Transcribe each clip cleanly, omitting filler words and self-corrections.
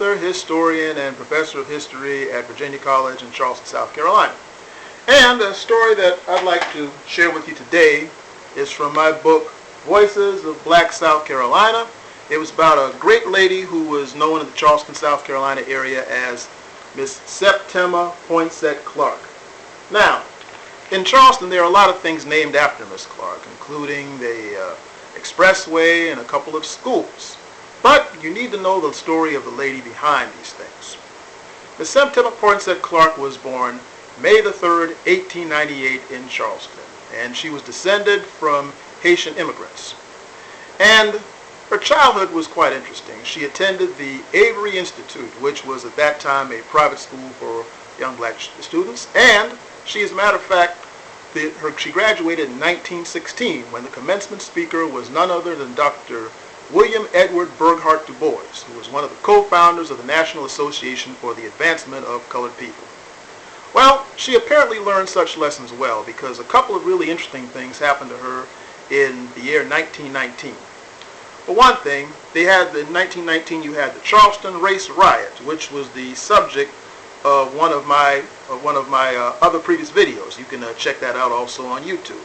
author, historian, and professor of history at Virginia College in Charleston, South Carolina. And a story that I'd like to share with you today is from my book, Voices of Black South Carolina. It was about a great lady who was known in the Charleston, South Carolina area as Miss Septima Poinsette Clark. Now, in Charleston, there are a lot of things named after Miss Clark, including the expressway and a couple of schools. But you need to know the story of the lady behind these things. Miss Septima Poinsette Clark was born May the 3rd, 1898 in Charleston, and she was descended from Haitian immigrants. And her childhood was quite interesting. She attended the Avery Institute, which was at that time a private school for young black students, and she, as a matter of fact, she graduated in 1916 when the commencement speaker was none other than Dr. William Edward Burghardt Du Bois, who was one of the co-founders of the National Association for the Advancement of Colored People. Well, she apparently learned such lessons well, because a couple of really interesting things happened to her in the year 1919. For one thing, in 1919 you had the Charleston race riot, which was the subject of one of my other previous videos. You can check that out also on YouTube.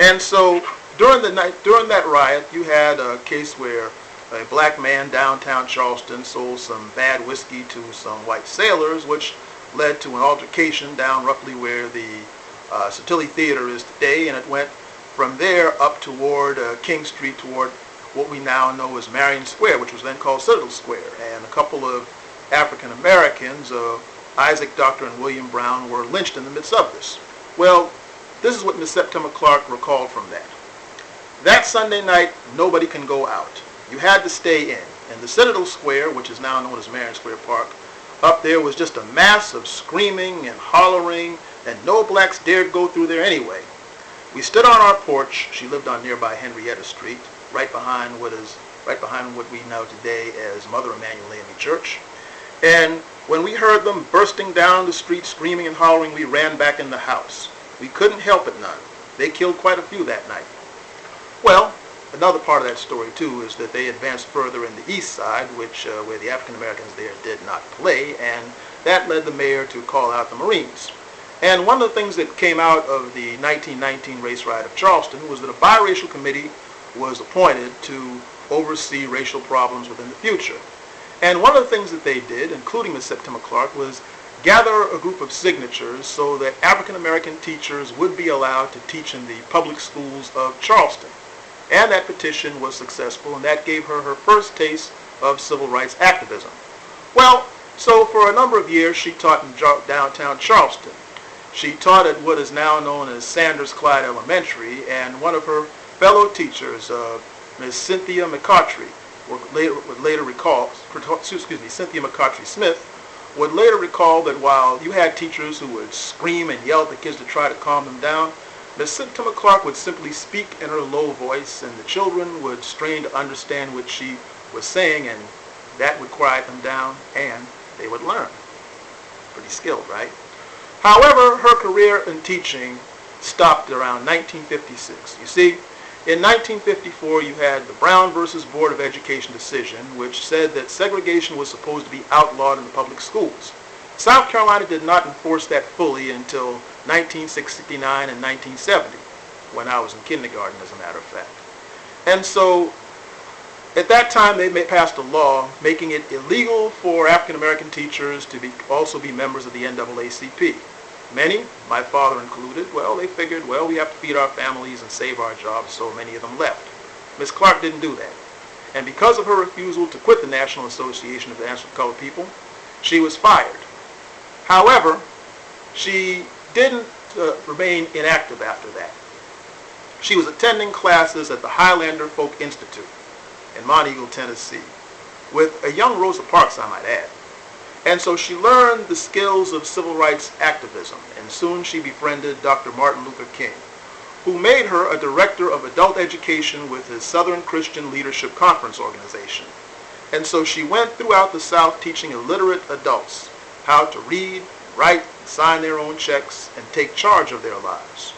And so during that riot, you had a case where a black man downtown Charleston sold some bad whiskey to some white sailors, which led to an altercation down roughly where the Satilla Theater is today, and it went from there up toward King Street toward what we now know as Marion Square, which was then called Citadel Square. And a couple of African Americans, Isaac Doctor and William Brown, were lynched in the midst of this. Well, this is what Miss Septima Clark recalled from that. That Sunday night, nobody can go out. You had to stay in. And the Citadel Square, which is now known as Marion Square Park, up there was just a mass of screaming and hollering, and no blacks dared go through there anyway. We stood on our porch. She lived on nearby Henrietta Street, right behind what we know today as Mother Emanuel AME Church. And when we heard them bursting down the street screaming and hollering, we ran back in the house. We couldn't help it none. They killed quite a few that night. Well, another part of that story too is that they advanced further in the east side, where the African Americans there did not play, and that led the mayor to call out the Marines. And one of the things that came out of the 1919 race riot of Charleston was that a biracial committee was appointed to oversee racial problems within the future. And one of the things that they did, including Miss Septima Clark, was gather a group of signatures so that African American teachers would be allowed to teach in the public schools of Charleston. And that petition was successful, and that gave her her first taste of civil rights activism. Well, so for a number of years she taught in downtown Charleston. She taught at what is now known as Sanders Clyde Elementary, and one of her fellow teachers, Ms. Cynthia McCautry, Cynthia McCautry Smith, would later recall that while you had teachers who would scream and yell at the kids to try to calm them down, Miss Septima Clark would simply speak in her low voice, and the children would strain to understand what she was saying, and that would quiet them down, and they would learn. Pretty skilled, right? However, her career in teaching stopped around 1956. You see, in 1954, you had the Brown versus Board of Education decision, which said that segregation was supposed to be outlawed in the public schools. South Carolina did not enforce that fully until 1969 and 1970, when I was in kindergarten, as a matter of fact. And so, at that time, they passed a law making it illegal for African American teachers to also be members of the NAACP. Many, my father included, they figured, we have to feed our families and save our jobs, so many of them left. Miss Clark didn't do that. And because of her refusal to quit the National Association of Advancement of Colored People, she was fired. However, she didn't remain inactive after that. She was attending classes at the Highlander Folk Institute in Monteagle, Tennessee, with a young Rosa Parks, I might add. And so she learned the skills of civil rights activism, and soon she befriended Dr. Martin Luther King, who made her a director of adult education with his Southern Christian Leadership Conference organization. And so she went throughout the South teaching illiterate adults how to read, write, sign their own checks, and take charge of their lives.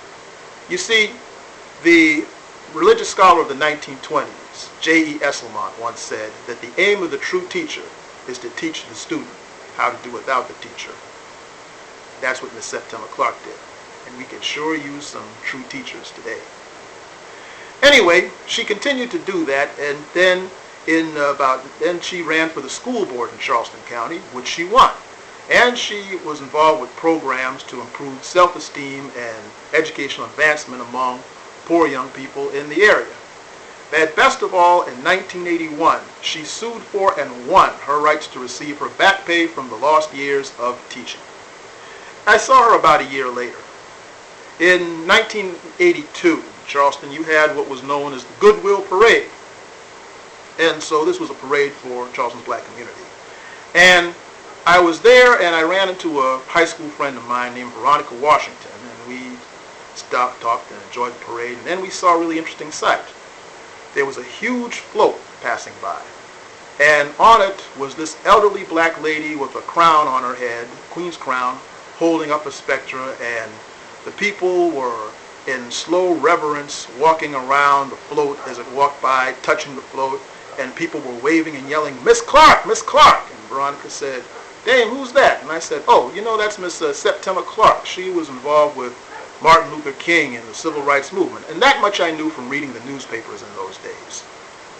You see, the religious scholar of the 1920s, J.E. Esselmont, once said that the aim of the true teacher is to teach the student how to do without the teacher. That's what Miss Septima Clark did. And we can sure use some true teachers today. Anyway, she continued to do that, and then then she ran for the school board in Charleston County, which she won. And she was involved with programs to improve self-esteem and educational advancement among poor young people in the area. At best of all, in 1981, she sued for and won her rights to receive her back pay from the lost years of teaching. I saw her about a year later. In 1982, in Charleston, you had what was known as the Goodwill Parade. And so this was a parade for Charleston's black community. And I was there, and I ran into a high school friend of mine named Veronica Washington, and we stopped, talked, and enjoyed the parade. And then we saw a really interesting sight. There was a huge float passing by, and on it was this elderly black lady with a crown on her head, queen's crown, holding up a spectra, and the people were in slow reverence walking around the float as it walked by, touching the float, and people were waving and yelling, "Miss Clark, Miss Clark!" And Veronica said, "Dame, who's that?" And I said, "Oh, you know, that's Miss Septima Clark. She was involved with Martin Luther King and the Civil Rights Movement." And that much I knew from reading the newspapers in those days.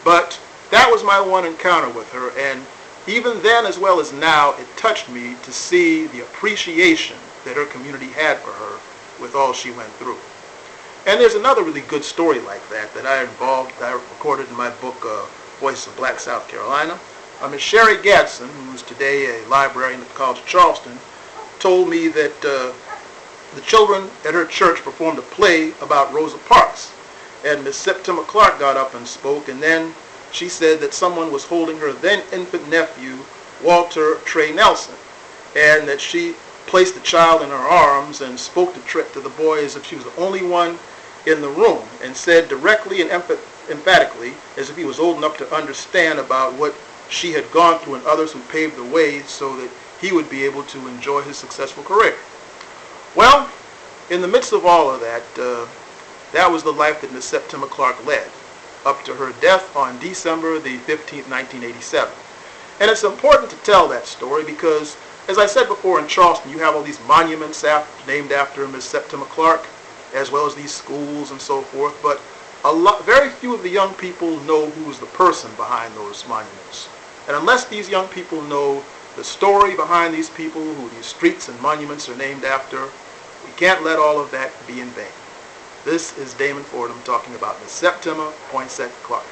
But that was my one encounter with her, and even then as well as now, it touched me to see the appreciation that her community had for her with all she went through. And there's another really good story like that I recorded in my book, Voices of Black South Carolina. Ms. Sherry Gadsden, who is today a librarian at the College of Charleston, told me that the children at her church performed a play about Rosa Parks. And Miss Septima Clark got up and spoke, and then she said that someone was holding her then infant nephew, Walter Trey Nelson, and that she placed the child in her arms and spoke to the boy as if she was the only one in the room, and said directly and emphatically, as if he was old enough to understand about what she had gone through and others who paved the way so that he would be able to enjoy his successful career. Well, in the midst of all of that, that was the life that Miss Septima Clark led up to her death on December the 15th, 1987. And it's important to tell that story because, as I said before, in Charleston, you have all these monuments named after Miss Septima Clark, as well as these schools and so forth, but very few of the young people know who is the person behind those monuments. And unless these young people know the story behind these people, who these streets and monuments are named after, we can't let all of that be in vain. This is Damon Fordham talking about Miss Septima Poinsette Clark.